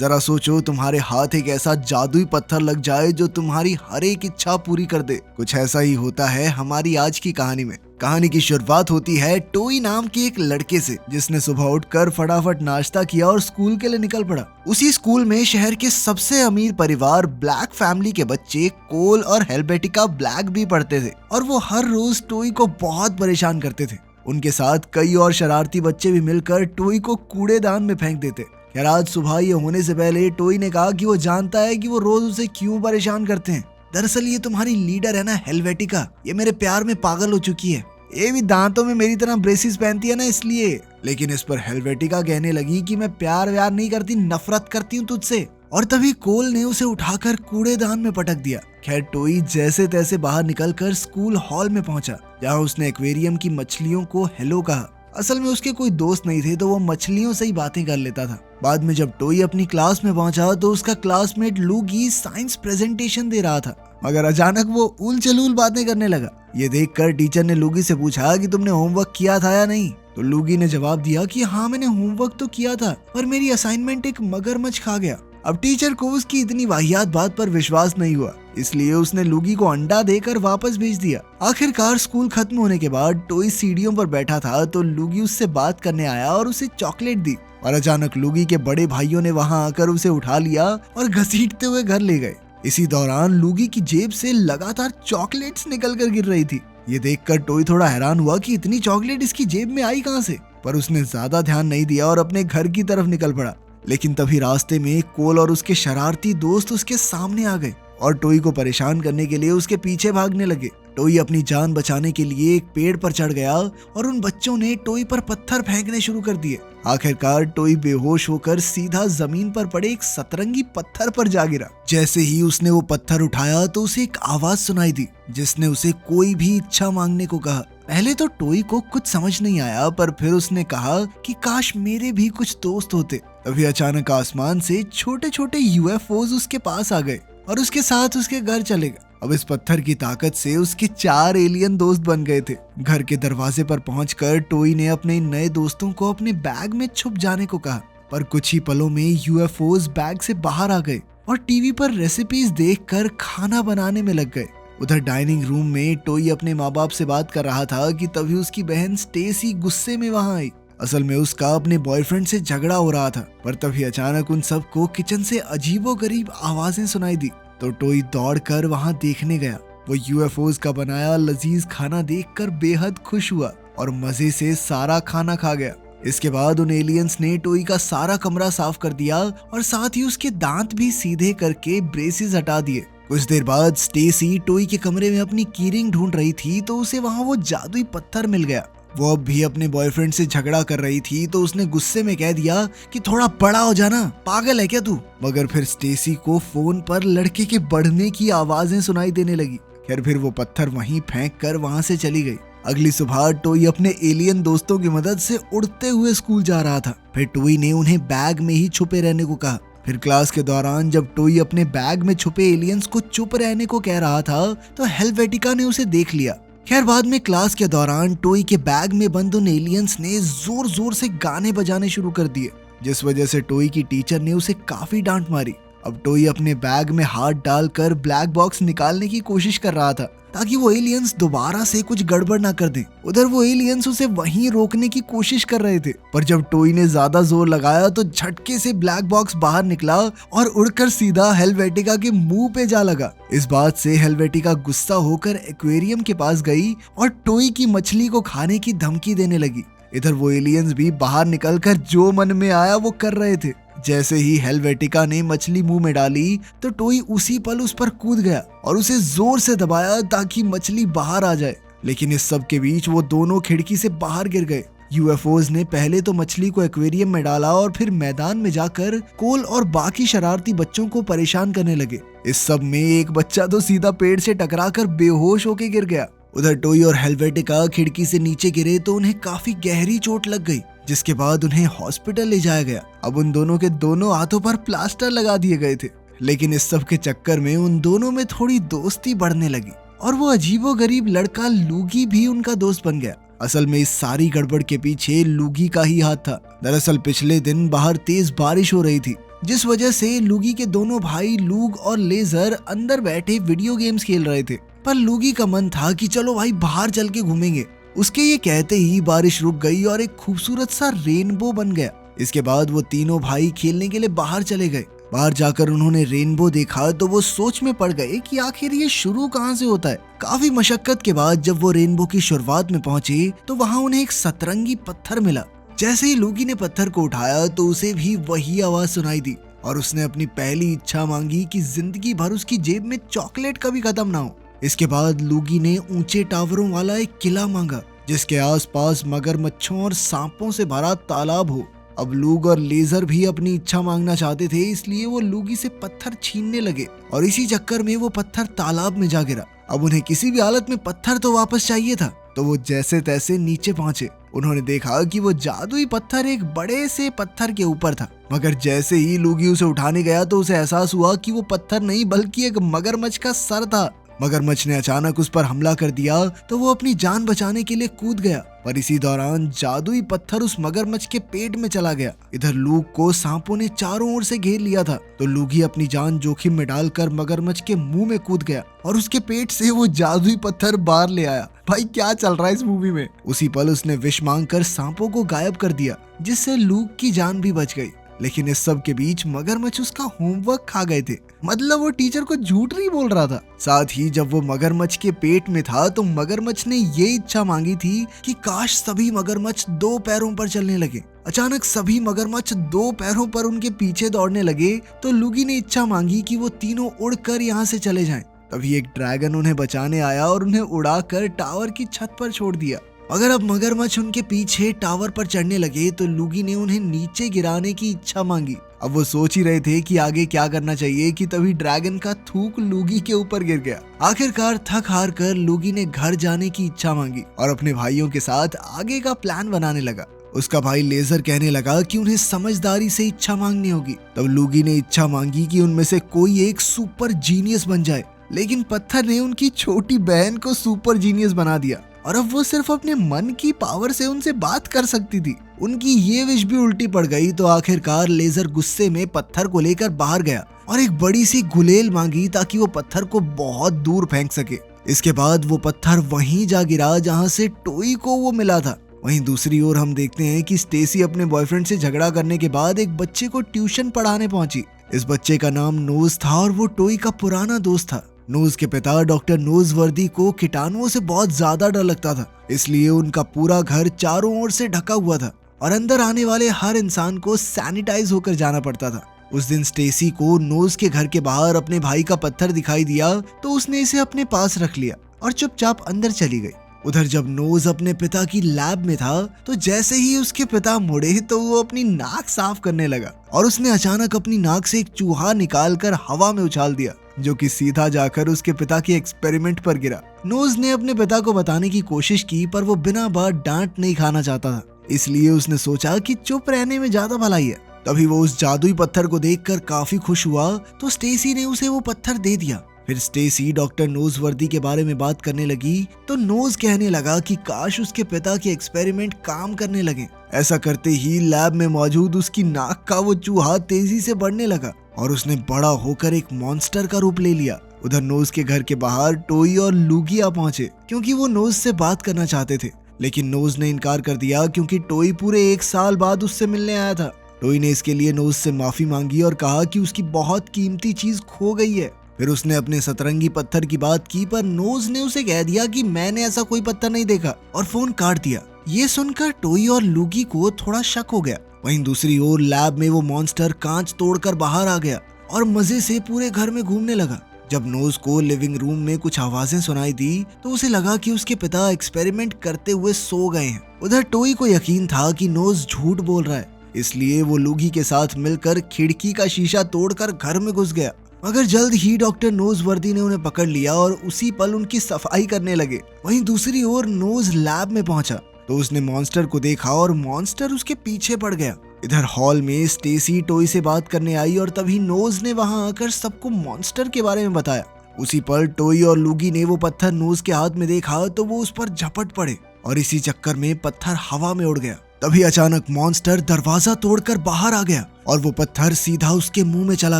जरा सोचो तुम्हारे हाथ एक ऐसा जादुई पत्थर लग जाए जो तुम्हारी हर एक इच्छा पूरी कर दे। कुछ ऐसा ही होता है हमारी आज की कहानी में। कहानी की शुरुआत होती है टोई नाम के एक लड़के से, जिसने सुबह उठकर फटाफट नाश्ता किया और स्कूल के लिए निकल पड़ा। उसी स्कूल में शहर के सबसे अमीर परिवार ब्लैक फैमिली के बच्चे कोल और हेल्वेटिका ब्लैक भी पढ़ते थे और वो हर रोज टोई को बहुत परेशान करते थे। उनके साथ कई और शरारती बच्चे भी मिलकर टोई को कूड़ेदान में फेंक देते। खैर आज सुबह ये होने से पहले टोई ने कहा कि वो जानता है कि वो रोज उसे क्यों परेशान करते हैं। दरअसल ये तुम्हारी लीडर है ना हेल्वेटिका, ये मेरे प्यार में पागल हो चुकी है। ये भी दांतों में मेरी तरह ब्रेसेस पहनती है ना इसलिए। लेकिन इस पर हेल्वेटिका कहने लगी कि मैं प्यार व्यार नहीं करती, नफरत करती हूँ तुझसे। और तभी कोल ने उसे उठाकर कूड़ेदान में पटक दिया। खैर टोई जैसे तैसे बाहर निकलकर स्कूल हॉल में पहुंचा, जहां उसने एक्वेरियम की मछलियों को हेलो कहा। असल में उसके कोई दोस्त नहीं थे तो वो मछलियों से ही बातें कर लेता था। बाद में जब टोई अपनी क्लास में पहुंचा तो उसका क्लासमेट लूगी साइंस प्रेजेंटेशन दे रहा था, मगर अचानक वो उल चलूल बातें करने लगा। ये देखकर टीचर ने लूगी से पूछा कि तुमने होमवर्क किया था या नहीं। तो लूगी ने जवाब दिया कि हाँ मैंने होमवर्क तो किया था, पर मेरी असाइनमेंट एक मगरमच्छ खा गया। अब टीचर को उसकी इतनी वाहियात बात पर विश्वास नहीं हुआ, इसलिए उसने लूगी को अंडा देकर वापस भेज दिया। आखिरकार स्कूल खत्म होने के बाद टोई सीढ़ियों पर बैठा था तो लूगी उससे बात करने आया और उसे चॉकलेट दी। और अचानक लूगी के बड़े भाइयों ने वहां आकर उसे उठा लिया और घसीटते हुए घर ले गए। इसी दौरान लूगी की जेब से लगातार चॉकलेट्स निकल कर गिर रही थी। ये देखकर टोई थोड़ा हैरान हुआ कि इतनी चॉकलेट इसकी जेब में आई कहां से, पर उसने ज्यादा ध्यान नहीं दिया और अपने घर की तरफ निकल पड़ा। लेकिन तभी रास्ते में कोल और उसके शरारती दोस्त उसके सामने आ गए और टोई को परेशान करने के लिए उसके पीछे भागने लगे। टोई अपनी जान बचाने के लिए एक पेड़ पर चढ़ गया और उन बच्चों ने टोई पर पत्थर फेंकने शुरू कर दिए। आखिरकार टोई बेहोश होकर सीधा जमीन पर पड़े एक सतरंगी पत्थर पर जा गिरा। जैसे ही उसने वो पत्थर उठाया तो उसे एक आवाज सुनाई दी, जिसने उसे कोई भी इच्छा मांगने को कहा। पहले तो टोई को कुछ समझ नहीं आया, पर फिर उसने कहा कि काश मेरे भी कुछ दोस्त होते। तभी अचानक आसमान से छोटे छोटे यूएफओज उसके पास आ गए और उसके साथ उसके घर चले गए। अब इस पत्थर की ताकत से उसके 4 एलियन दोस्त बन गए थे। घर के दरवाजे पर पहुंचकर टोई ने अपने नए दोस्तों को अपने बैग में छुप जाने को कहा, पर कुछ ही पलों में यूएफओज बैग से बाहर आ गए और टीवी पर रेसिपीज देखकर खाना बनाने में लग गए। उधर डाइनिंग रूम में टोई अपने माँ बाप से बात कर रहा था कि तभी उसकी बहन स्टेसी गुस्से में वहां आई। असल में उसका अपने बॉयफ्रेंड से झगड़ा हो रहा था, पर तभी अचानक उन सबको किचन से अजीबोगरीब आवाजें सुनाई दी। तो टोई दौड़कर वहां देखने गया। वो यूएफओज का बनाया लजीज खाना देखकर बेहद खुश हुआ और मजे से सारा खाना खा गया। इसके बाद उन एलियंस ने टोई का सारा कमरा साफ कर दिया और साथ ही उसके दांत भी सीधे करके ब्रेसेस हटा दिए। कुछ देर बाद स्टेसी टोई के कमरे में अपनी कीरिंग ढूंढ रही थी तो उसे वहां वो जादुई पत्थर मिल गया। वो अब भी अपने बॉयफ्रेंड से झगड़ा कर रही थी तो उसने गुस्से में कह दिया कि थोड़ा बड़ा हो जाना, पागल है क्या तू। मगर फिर स्टेसी को फोन पर लड़के के बढ़ने की आवाजें सुनाई देने लगी। खैर फिर वो पत्थर वहीं फेंक कर वहां से चली गई। अगली सुबह टोई अपने एलियन दोस्तों की मदद से उड़ते हुए स्कूल जा रहा था। फिर टोई ने उन्हें बैग में ही छुपे रहने को कहा। फिर क्लास के दौरान जब टोई अपने बैग में छुपे एलियंस को चुप रहने को कह रहा था तो हेल्वेटिका ने उसे देख लिया। खैर बाद में क्लास के दौरान टोई के बैग में बंद उन एलियंस ने जोर जोर से गाने बजाने शुरू कर दिए, जिस वजह से टोई की टीचर ने उसे काफी डांट मारी। अब टोई अपने बैग में हाथ डालकर ब्लैक बॉक्स निकालने की कोशिश कर रहा था ताकि वो एलियंस दोबारा से कुछ गड़बड़ ना कर दें। उधर वो एलियंस उसे वहीं रोकने की कोशिश कर रहे थे, पर जब टोई ने ज्यादा जोर लगाया तो झटके से ब्लैक बॉक्स बाहर निकला और उड़कर सीधा हेल्वेटिका के मुंह पे जा लगा। इस बात से हेल्वेटिका गुस्सा होकर एक्वेरियम के पास गई और टोई की मछली को खाने की धमकी देने लगी। इधर वो एलियंस भी बाहर निकलकर जो मन में आया वो कर रहे थे। जैसे ही हेल्वेटिका ने मछली मुंह में डाली तो टोई उसी पल उस पर कूद गया और उसे जोर से दबाया ताकि मछली बाहर आ जाए। लेकिन इस सब के बीच वो दोनों खिड़की से बाहर गिर गए। यूएफओज ने पहले तो मछली को एक्वेरियम में डाला और फिर मैदान में जाकर कोल और बाकी शरारती बच्चों को परेशान करने लगे। इस सब में एक बच्चा तो सीधा पेड़ से टकराकर बेहोश होकर गिर गया। उधर टोई और हेल्वेटिका खिड़की से नीचे गिरे तो उन्हें काफी गहरी चोट लग गई, जिसके बाद उन्हें हॉस्पिटल ले जाया गया। अब उन दोनों के दोनों हाथों पर प्लास्टर लगा दिए गए थे। लेकिन इस सब के चक्कर में उन दोनों में थोड़ी दोस्ती बढ़ने लगी और वो अजीबोगरीब लड़का लूगी भी उनका दोस्त बन गया। असल में इस सारी गड़बड़ के पीछे लूगी का ही हाथ था। दरअसल पिछले दिन बाहर तेज बारिश हो रही थी जिस वजह से लूगी के दोनों भाई लूग और लेजर अंदर बैठे वीडियो गेम्स खेल रहे थे। पर लूगी का मन था कि चलो भाई बाहर चल के घूमेंगे। उसके ये कहते ही बारिश रुक गई और एक खूबसूरत सा रेनबो बन गया। इसके बाद वो तीनों भाई खेलने के लिए बाहर चले गए। बाहर जाकर उन्होंने रेनबो देखा तो वो सोच में पड़ गए कि आखिर ये शुरू कहाँ से होता है। काफी मशक्कत के बाद जब वो रेनबो की शुरुआत में पहुंचे तो वहाँ उन्हें एक सतरंगी पत्थर मिला। जैसे ही लूगी ने पत्थर को उठाया तो उसे भी वही आवाज सुनाई दी और उसने अपनी पहली इच्छा मांगी कि जिंदगी भर उसकी जेब में चॉकलेट कभी खत्म ना हो। इसके बाद लूगी ने ऊंचे टावरों वाला एक किला मांगा जिसके आसपास मगरमच्छों और सांपों से भरा तालाब हो। अब लूग और लेजर भी अपनी इच्छा मांगना चाहते थे, इसलिए वो लूगी से पत्थर छीनने लगे और इसी चक्कर में वो पत्थर तालाब में जा गिरा। अब उन्हें किसी भी हालत में पत्थर तो वापस चाहिए था, तो वो जैसे तैसे नीचे पहुंचे। उन्होंने देखा कि वो जादुई पत्थर एक बड़े से पत्थर के ऊपर था, मगर जैसे ही लूगी उसे उठाने गया तो उसे एहसास हुआ कि वो पत्थर नहीं बल्कि एक मगरमच्छ का सर था। मगरमच्छ ने अचानक उस पर हमला कर दिया तो वो अपनी जान बचाने के लिए कूद गया, पर इसी दौरान जादुई पत्थर उस मगरमच्छ के पेट में चला गया। इधर लूग को सांपों ने चारों ओर से घेर लिया था, तो लूगी अपनी जान जोखिम में डालकर मगरमच्छ के मुंह में कूद गया और उसके पेट से वो जादुई पत्थर बाहर ले आया। भाई क्या चल रहा है इस मूवी में। उसी पल उसने विष मांगकर सांपों को गायब कर दिया, जिससे लूग की जान भी बच गई। लेकिन इस सब के बीच मगरमच्छ उसका होमवर्क खा गए थे, मतलब वो टीचर को झूठ नहीं बोल रहा था। साथ ही जब वो मगरमच्छ के पेट में था तो मगरमच्छ ने ये इच्छा मांगी थी कि काश सभी मगरमच्छ 2 पैरों पर चलने लगे। अचानक सभी मगरमच्छ 2 पैरों पर उनके पीछे दौड़ने लगे तो लूगी ने इच्छा मांगी कि वो तीनों उड़कर यहाँ से चले जाएं। तभी एक ड्रैगन उन्हें बचाने आया और उन्हें उड़ाकर टावर की छत पर छोड़ दिया। अगर अब मगरमच्छ उनके पीछे टावर पर चढ़ने लगे तो लूगी ने उन्हें नीचे गिराने की इच्छा मांगी। अब वो सोच ही रहे थे कि आगे क्या करना चाहिए कि तभी ड्रैगन का थूक लूगी के ऊपर गिर गया। आखिरकार थक हार कर लूगी ने घर जाने की इच्छा मांगी और अपने भाइयों के साथ आगे का प्लान बनाने लगा। उसका भाई लेजर कहने लगा कि उन्हें समझदारी से इच्छा मांगनी होगी। तब लूगी ने इच्छा मांगी कि उनमें से कोई एक सुपर जीनियस बन जाए, लेकिन पत्थर ने उनकी छोटी बहन को सुपर जीनियस बना दिया और अब वो सिर्फ अपने मन की पावर से उनसे बात कर सकती थी। उनकी ये विश भी उल्टी पड़ गई तो आखिरकार लेजर गुस्से में पत्थर को लेकर बाहर गया और एक बड़ी सी गुलेल मांगी ताकि वो पत्थर को बहुत दूर फेंक सके। इसके बाद वो पत्थर वहीं जा गिरा जहाँ से टोई को वो मिला था। वहीं दूसरी ओर हम देखते हैं कि स्टेसी अपने बॉयफ्रेंड से झगड़ा करने के बाद एक बच्चे को ट्यूशन पढ़ाने पहुंची। इस बच्चे का नाम नोज था और वो टोई का पुराना दोस्त था। नोज के पिता डॉक्टर नोजवर्दी को कीटाणुओं से बहुत ज्यादा डर लगता था, इसलिए उनका पूरा घर चारों ओर से ढका हुआ था और अंदर आने वाले हर इंसान को सैनिटाइज होकर जाना पड़ता था। उस दिन स्टेसी को नोज के घर के बाहर अपने भाई का पत्थर दिखाई दिया तो उसने इसे अपने पास रख लिया और चुपचाप अंदर चली गई। उधर जब नोज अपने पिता की लैब में था तो जैसे ही उसके पिता मुड़े तो वो अपनी नाक साफ करने लगा और उसने अचानक अपनी नाक से एक चूहा निकालकर हवा में उछाल दिया, जो कि सीधा जाकर उसके पिता के एक्सपेरिमेंट पर गिरा। नोज ने अपने पिता को बताने की कोशिश की पर वो बिना बात डांट नहीं खाना चाहता था, इसलिए उसने सोचा कि चुप रहने में ज्यादा भलाई है। तभी वो उस जादुई पत्थर को देखकर काफी खुश हुआ तो स्टेसी ने उसे वो पत्थर दे दिया। फिर स्टेसी डॉक्टर नोजवर्दी के बारे में बात करने लगी तो नोज कहने लगा कि काश उसके पिता के एक्सपेरिमेंट काम करने लगे। ऐसा करते ही लैब में मौजूद उसकी नाक का वो चूहा तेजी से बढ़ने लगा और उसने बड़ा होकर एक मॉन्स्टर का रूप ले लिया। उधर नोज के घर के बाहर टोई और लूगिया पहुंचे क्योंकि वो नोज से बात करना चाहते थे, लेकिन नोज ने इनकार कर दिया क्योंकि टोई पूरे 1 साल बाद उससे मिलने आया था। टोई ने इसके लिए नोज से माफी मांगी और कहा कि उसकी बहुत कीमती चीज खो गई है। फिर उसने अपने सतरंगी पत्थर की बात की पर नोज ने उसे कह दिया कि मैंने ऐसा कोई पत्थर नहीं देखा और फोन काट दिया। ये सुनकर टोई और लूगी को थोड़ा शक हो गया। वहीं दूसरी ओर लैब में वो मॉन्स्टर कांच तोड़कर बाहर आ गया और मजे से पूरे घर में घूमने लगा। जब नोज को लिविंग रूम में कुछ आवाजें सुनाई दी तो उसे लगा कि उसके पिता एक्सपेरिमेंट करते हुए सो गए हैं। उधर टोई को यकीन था कि नोज झूठ बोल रहा है, इसलिए वो लूगी के साथ मिलकर खिड़की का शीशा तोड़कर घर में घुस गया। मगर जल्द ही डॉक्टर नोजवर्दी ने उन्हें पकड़ लिया और उसी पल उनकी सफाई करने लगे। वहीं दूसरी ओर नोज लैब में पहुंचा तो उसने मॉन्स्टर को देखा और मॉन्स्टर उसके पीछे पड़ गया। इधर हॉल में स्टेसी टोई से बात करने आई और तभी नोज ने वहां आकर सबको मॉन्स्टर के बारे में बताया। उसी पल टोई और लूगी ने वो पत्थर नोज के हाथ में देखा तो वो उस पर झपट पड़े और इसी चक्कर में पत्थर हवा में उड़ गया। तभी अचानक मॉन्स्टर दरवाजा तोड़कर बाहर आ गया और वो पत्थर सीधा उसके मुंह में चला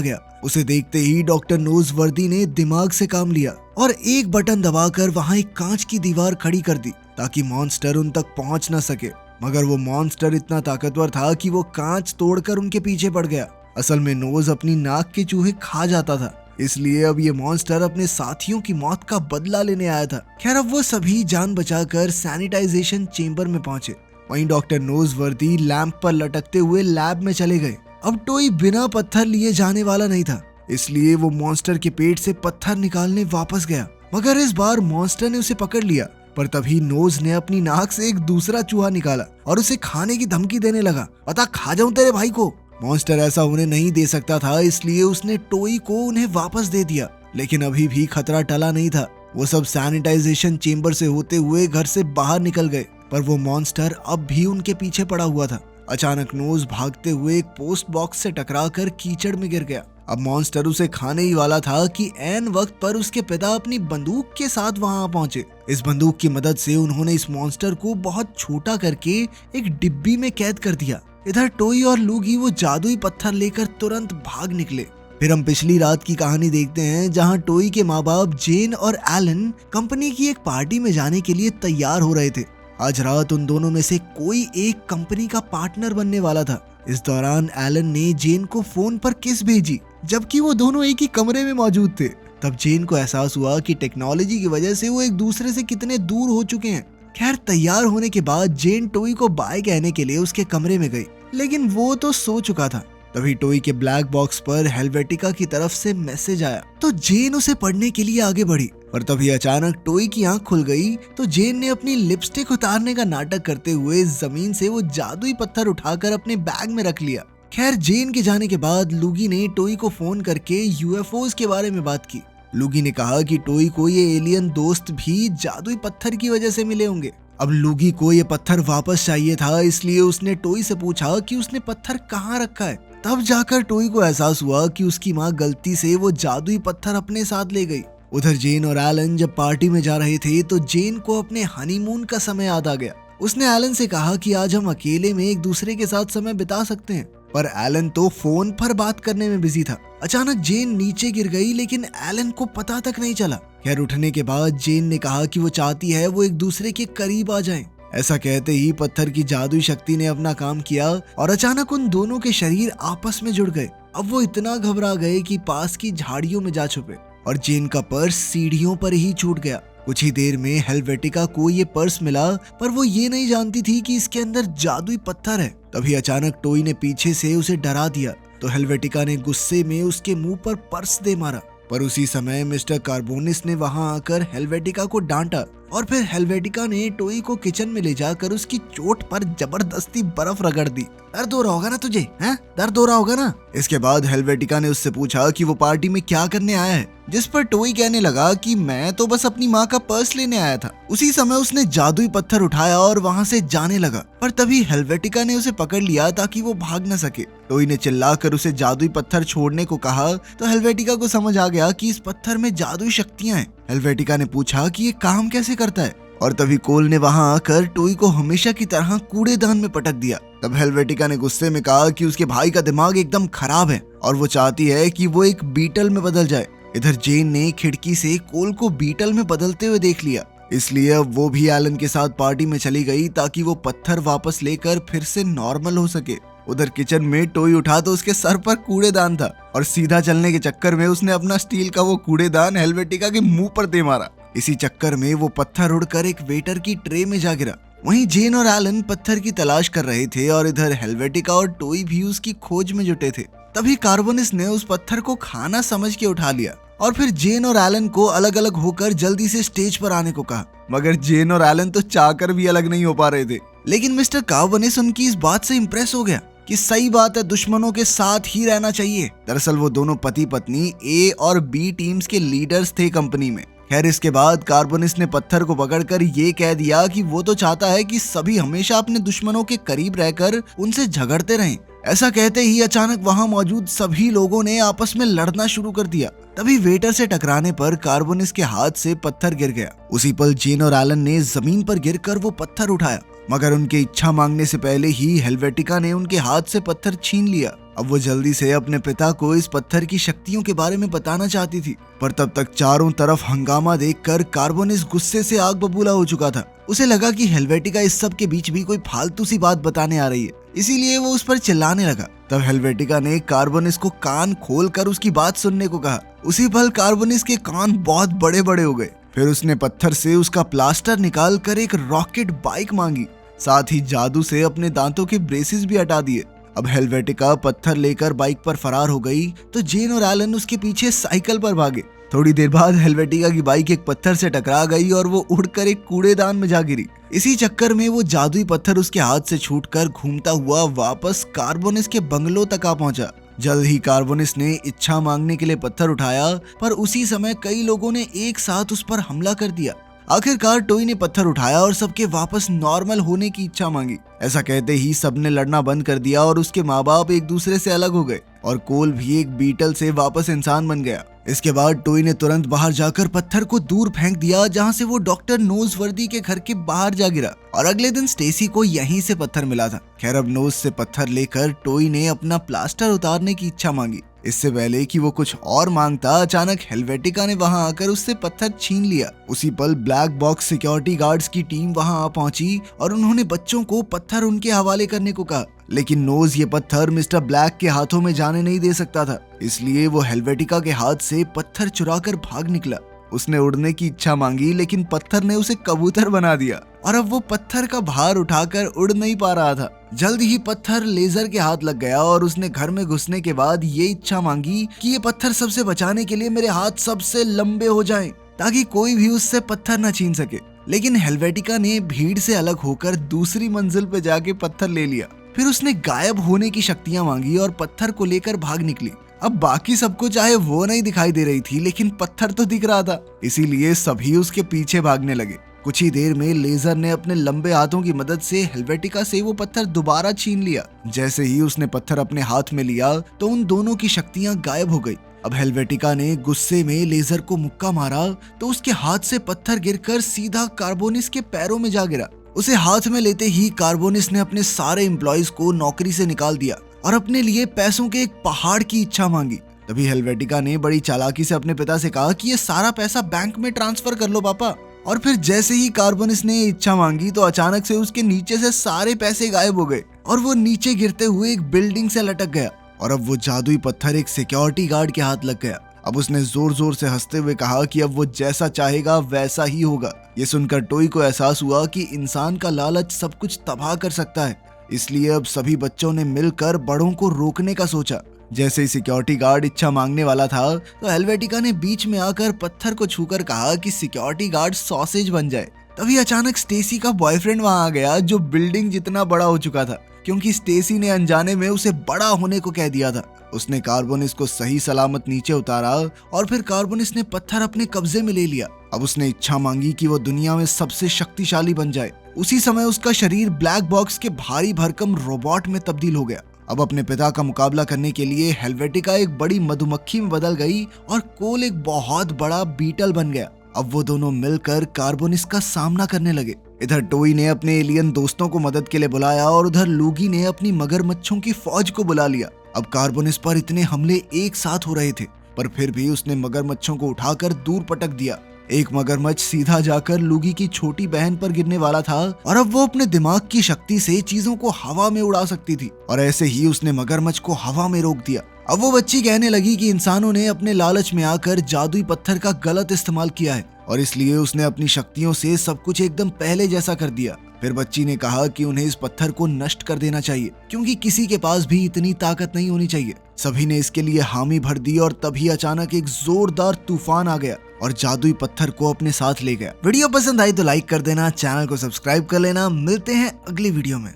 गया। उसे देखते ही डॉक्टर नोजवर्दी ने दिमाग से काम लिया और एक बटन दबाकर वहां एक कांच की दीवार खड़ी कर दी ताकि मॉन्स्टर उन तक पहुंच न सके। मगर वो मॉन्स्टर इतना ताकतवर था कि वो कांच तोड़कर उनके पीछे पड़ गया। असल में नोज अपनी नाक के चूहे खा जाता था, इसलिए अब ये मॉन्स्टर अपने साथियों की मौत का बदला लेने आया था। खैर, अब वो सभी जान बचाकर सैनिटाइजेशन चेंबर में पहुंचे। वहीं डॉक्टर नोजवर्दी लैंप पर लटकते हुए लैब में चले गए। अब टोई बिना पत्थर लिए जाने वाला नहीं था, इसलिए वो मॉन्स्टर के पेट से पत्थर निकालने वापस गया। मगर इस बार मॉन्स्टर ने उसे पकड़ लिया, पर तभी नोज ने अपनी नाक से एक दूसरा चूहा निकाला और उसे खाने की धमकी देने लगा। पता खा जाऊं तेरे भाई को। मॉन्स्टर ऐसा उन्हें नहीं दे सकता था, इसलिए उसने टोई को उन्हें वापस दे दिया। लेकिन अभी भी खतरा टला नहीं था। वो सब सैनिटाइजेशन चेंबर से होते हुए घर से बाहर निकल गए, पर वो मॉन्स्टर अब भी उनके पीछे पड़ा हुआ था। अचानक नोज भागते हुए एक पोस्ट बॉक्स से टकराकर कीचड़ में गिर गया। अब मॉन्स्टर उसे खाने ही वाला था कि ऐन वक्त पर उसके पिता अपनी बंदूक के साथ वहां पहुंचे। इस बंदूक की मदद से उन्होंने इस मॉन्स्टर को बहुत छोटा करके एक डिब्बी में कैद कर दिया। इधर टोई और लूगी वो जादुई पत्थर लेकर तुरंत भाग निकले। फिर हम पिछली रात की कहानी देखते हैं, जहां टोई के माँ बाप जेन और एलन कंपनी की एक पार्टी में जाने के लिए तैयार हो रहे थे। आज रात उन दोनों में से कोई एक कंपनी का पार्टनर बनने वाला था। इस दौरान एलन ने जेन को फोन पर किस भेजी, जबकि वो दोनों एक ही कमरे में मौजूद थे। तब जेन को एहसास हुआ कि टेक्नोलॉजी की वजह से वो एक दूसरे से कितने दूर हो चुके हैं। खैर, तैयार होने के बाद जेन टोई को बाय कहने के लिए उसके कमरे में गई, लेकिन वो तो सो चुका था। तभी टोई के ब्लैक बॉक्स पर हेल्वेटिका की तरफ से मैसेज आया, तो जेन उसे पढ़ने के लिए आगे बढ़ी। और तभी अचानक टोई की आंख खुल गई तो जेन ने अपनी लिपस्टिक उतारने का नाटक करते हुए जमीन से वो जादुई पत्थर उठाकर अपने बैग में रख लिया। खैर, जेन के जाने के बाद लूगी ने टोई को फोन करके यूएफओज के बारे में बात की। लूगी ने कहा कि टोई को ये एलियन दोस्त भी जादुई पत्थर की वजह से मिले होंगे। अब लूगी को ये पत्थर वापस चाहिए था, इसलिए उसने टोई से पूछा कि उसने पत्थर कहाँ रखा है। तब जाकर टोई को एहसास हुआ कि उसकी माँ गलती से वो जादुई पत्थर अपने साथ ले गई। उधर जेन और एलन जब पार्टी में जा रहे थे तो जेन को अपने हनीमून का समय याद आ गया। उसने एलन से कहा कि आज हम अकेले में एक दूसरे के साथ समय बिता सकते हैं, पर एलन तो फोन पर बात करने में बिजी था। अचानक जेन नीचे गिर गई, लेकिन एलन को पता तक नहीं चला। खैर, उठने के बाद जेन ने कहा कि वो चाहती है वो एक दूसरे के करीब आ जाएं। ऐसा कहते ही पत्थर की जादुई शक्ति ने अपना काम किया और अचानक उन दोनों के शरीर आपस में जुड़ गए। अब वो इतना घबरा गए कि पास की झाड़ियों में जा छुपे और जेन का पर्स सीढ़ियों पर ही छूट गया। कुछ ही देर में हेल्वेटिका को ये पर्स मिला, पर वो ये नहीं जानती थी कि इसके अंदर जादुई पत्थर है। तभी अचानक टोई ने पीछे से उसे डरा दिया, तो हेल्वेटिका ने गुस्से में उसके मुंह पर पर्स दे मारा। पर उसी समय मिस्टर कार्बोनिस ने वहां आकर हेल्वेटिका को डांटा और फिर हेल्वेटिका ने टोई को किचन में ले जाकर उसकी चोट पर जबरदस्ती बर्फ रगड़ दी। दर्द हो रहा होगा ना तुझे, हैं? दर्द हो रहा होगा ना? इसके बाद हेल्वेटिका ने उससे पूछा कि वो पार्टी में क्या करने आया है, जिस पर टोई कहने लगा कि मैं तो बस अपनी माँ का पर्स लेने आया था। उसी समय उसने जादुई पत्थर उठाया और वहाँ से जाने लगा, पर तभी हेल्वेटिका ने उसे पकड़ लिया ताकि वो भाग न सके। टोई ने चिल्लाकर उसे जादुई पत्थर छोड़ने को कहा, तो हेल्वेटिका को समझ आ गया कि इस पत्थर में जादुई शक्तियां हैं। हेल्वेटिका ने पूछा कि ये काम कैसे करता है, और तभी कोल ने वहां आकर टोई को हमेशा की तरह कूड़ेदान में पटक दिया। तब हेल्वेटिका ने गुस्से में कहा कि उसके भाई का दिमाग एकदम खराब है और वो चाहती है कि वो एक बीटल में बदल जाए। इधर जेन ने खिड़की से कोल को बीटल में बदलते हुए देख लिया, इसलिए अब वो भी एलन के साथ पार्टी में चली गई ताकि वो पत्थर वापस लेकर फिर से नॉर्मल हो सके। उधर किचन में टोई उठा तो उसके सर पर कूड़ेदान था और सीधा चलने के चक्कर में उसने अपना स्टील का वो कूड़ेदान हेल्वेटिका के मुंह पर दे मारा। इसी चक्कर में वो पत्थर उड़कर एक वेटर की ट्रे में जा गिरा। वहीं जेन और एलन पत्थर की तलाश कर रहे थे और इधर हेल्वेटिका और टोई भी उसकी खोज में जुटे थे। तभी कार्बोनिस ने उस पत्थर को खाना समझ के उठा लिया और फिर जेन और एलन को अलग अलग होकर जल्दी से स्टेज पर आने को कहा। मगर जेन और एलन तो चाहकर भी अलग नहीं हो पा रहे थे, लेकिन मिस्टर कार्बोनिस उनकी इस बात से इम्प्रेस हो गया कि सही बात है, दुश्मनों के साथ ही रहना चाहिए। दरअसल वो दोनों पति पत्नी ए और बी टीम्स के लीडर्स थे कंपनी में। खैर, इसके बाद कार्बोनिस ने पत्थर को पकड़कर ये कह दिया कि वो तो चाहता है कि सभी हमेशा अपने दुश्मनों के करीब रहकर उनसे झगड़ते रहें। ऐसा कहते ही अचानक वहां मौजूद सभी लोगों ने आपस में लड़ना शुरू कर दिया। तभी वेटर से टकराने पर कार्बोनिस के हाथ से पत्थर गिर गया। उसी पल जेन और एलन ने जमीन पर गिरकर वो पत्थर उठाया मगर उनके इच्छा मांगने से पहले ही हेल्वेटिका ने उनके हाथ से पत्थर छीन लिया। अब वो जल्दी से अपने पिता को इस पत्थर की शक्तियों के बारे में बताना चाहती थी, पर तब तक चारों तरफ हंगामा देखकर कार्बोनिस गुस्से से आग बबूला हो चुका था। उसे लगा कि हेल्वेटिका इस सब के बीच भी कोई फालतू सी बात बताने आ रही है, इसीलिए वो उस पर चिल्लाने लगा। तब हेल्वेटिका ने कार्बोनिस को कान खोलकर उसकी बात सुनने को कहा। उसी पल कार्बोनिस के कान बहुत बड़े बड़े हो गए। फिर उसने पत्थर से उसका प्लास्टर निकाल कर एक रॉकेट बाइक मांगी, साथ ही जादू से अपने दांतों के ब्रेसेस भी हटा दिए। अब हेल्वेटिका पत्थर लेकर बाइक पर फरार हो गई तो जेन और एलन उसके पीछे साइकिल पर भागे। थोड़ी देर बाद हेल्वेटिका की बाइक एक पत्थर से टकरा गई और वो उड़कर एक कूड़ेदान में जा गिरी। इसी चक्कर में वो जादुई पत्थर उसके हाथ से छूटकर घूमता हुआ वापस कार्बोनिस के बंगलो तक आ पहुंचा। जल्द ही कार्बोनिस ने इच्छा मांगने के लिए पत्थर उठाया, पर उसी समय कई लोगों ने एक साथ उस पर हमला कर दिया। आखिरकार टोई ने पत्थर उठाया और सबके वापस नॉर्मल होने की इच्छा मांगी। ऐसा कहते ही सबने लड़ना बंद कर दिया और उसके माँ बाप एक दूसरे से अलग हो गए और कोल भी एक बीटल से वापस इंसान बन गया। इसके बाद टोई ने तुरंत बाहर जाकर पत्थर को दूर फेंक दिया, जहाँ से वो डॉक्टर नोजवर्दी के घर के बाहर जा गिरा और अगले दिन स्टेसी को यहीं से पत्थर मिला था। खैर अब नोज से पत्थर लेकर टोई ने अपना प्लास्टर उतारने की इच्छा मांगी। इससे पहले कि वो कुछ और मांगता, अचानक हेल्वेटिका ने वहां आकर उससे पत्थर छीन लिया। उसी पल ब्लैक बॉक्स सिक्योरिटी गार्ड्स की टीम वहां आ पहुंची और उन्होंने बच्चों को पत्थर उनके हवाले करने को कहा, लेकिन नोज ये पत्थर मिस्टर ब्लैक के हाथों में जाने नहीं दे सकता था, इसलिए वो हेल्वेटिका के हाथ से पत्थर चुराकर भाग निकला। उसने उड़ने की इच्छा मांगी, लेकिन पत्थर ने उसे कबूतर बना दिया और अब वो पत्थर का भार उठाकर उड़ नहीं पा रहा था। जल्द ही पत्थर लेजर के हाथ लग गया और उसने घर में घुसने के बाद ये इच्छा मांगी कि ये पत्थर सबसे बचाने के लिए मेरे हाथ सबसे लंबे हो जाएं, ताकि कोई भी उससे पत्थर न छीन सके। लेकिन हेल्वेटिका ने भीड़ से अलग होकर दूसरी मंजिल पे जाके पत्थर ले लिया। फिर उसने गायब होने की शक्तियां मांगी और पत्थर को लेकर भाग निकली। अब बाकी सबको चाहे वो नहीं दिखाई दे रही थी, लेकिन पत्थर तो दिख रहा था, इसीलिए सभी उसके पीछे भागने लगे। कुछ ही देर में लेजर ने अपने लंबे हाथों की मदद से हेल्वेटिका से वो पत्थर दोबारा छीन लिया। जैसे ही उसने पत्थर अपने हाथ में लिया तो उन दोनों की शक्तियां गायब हो गई। अब हेल्वेटिका ने गुस्से में लेजर को मुक्का मारा तो उसके हाथ से पत्थर गिरकर सीधा कार्बोनिस के पैरों में जा गिरा। उसे हाथ में लेते ही कार्बोनिस ने अपने सारे एम्प्लॉइज को नौकरी से निकाल दिया और अपने लिए पैसों के एक पहाड़ की इच्छा मांगी। तभी हेल्वेटिका ने बड़ी चालाकी से अपने पिता से कहा कि ये सारा पैसा बैंक में ट्रांसफर कर लो पापा। और फिर जैसे ही कार्बोनिस ने इच्छा मांगी तो अचानक से उसके नीचे से सारे पैसे गायब हो गए और वो नीचे गिरते हुए एक बिल्डिंग से लटक गया और अब वो जादुई पत्थर एक सिक्योरिटी गार्ड के हाथ लग गया। अब उसने जोर जोर से हंसते हुए कहा कि अब वो जैसा चाहेगा वैसा ही होगा। ये सुनकर टोई को एहसास हुआ कि इंसान का लालच सब कुछ तबाह कर सकता है, इसलिए अब सभी बच्चों ने मिलकर बड़ों को रोकने का सोचा। जैसे ही सिक्योरिटी गार्ड इच्छा मांगने वाला था तो हेल्वेटिका ने बीच में आकर पत्थर को छूकर कहा कि सिक्योरिटी गार्ड सॉसेज बन जाए। तभी अचानक स्टेसी का बॉयफ्रेंड वहां आ गया, जो बिल्डिंग जितना बड़ा हो चुका था, क्योंकि स्टेसी ने अनजाने में उसे बड़ा होने को कह दिया था। उसने कार्बोनिस को सही सलामत नीचे उतारा और फिर कार्बोनिस ने पत्थर अपने कब्जे में ले लिया। अब उसने इच्छा मांगी कि वो दुनिया में सबसे शक्तिशाली बन जाए। उसी समय उसका शरीर ब्लैक बॉक्स के भारी भरकम रोबोट में तब्दील हो गया। अब अपने पिता का मुकाबला करने के लिए हेल्वेटिका एक बड़ी मधुमक्खी में बदल गई और कोल एक बहुत बड़ा बीटल बन गया। अब वो दोनों मिलकर कार्बोनिस का सामना करने लगे। इधर टोई ने अपने एलियन दोस्तों को मदद के लिए बुलाया और उधर लूगी ने अपनी मगरमच्छों की फौज को बुला लिया। अब कार्बोनिस पर इतने हमले एक साथ हो रहे थे, पर फिर भी उसने मगरमच्छों को उठाकर दूर पटक दिया। एक मगरमच्छ सीधा जाकर लूगी की छोटी बहन पर गिरने वाला था और अब वो अपने दिमाग की शक्ति से चीजों को हवा में उड़ा सकती थी और ऐसे ही उसने मगरमच्छ को हवा में रोक दिया। अब वो बच्ची कहने लगी कि इंसानों ने अपने लालच में आकर जादुई पत्थर का गलत इस्तेमाल किया है और इसलिए उसने अपनी शक्तियों से सब कुछ एकदम पहले जैसा कर दिया। फिर बच्ची ने कहा कि उन्हें इस पत्थर को नष्ट कर देना चाहिए, क्योंकि किसी के पास भी इतनी ताकत नहीं होनी चाहिए। सभी ने इसके लिए हामी भर दी और तभी अचानक एक जोरदार तूफान आ गया और जादुई पत्थर को अपने साथ ले गया। वीडियो पसंद आई तो लाइक कर देना, चैनल को सब्सक्राइब कर लेना। मिलते हैं अगली वीडियो में।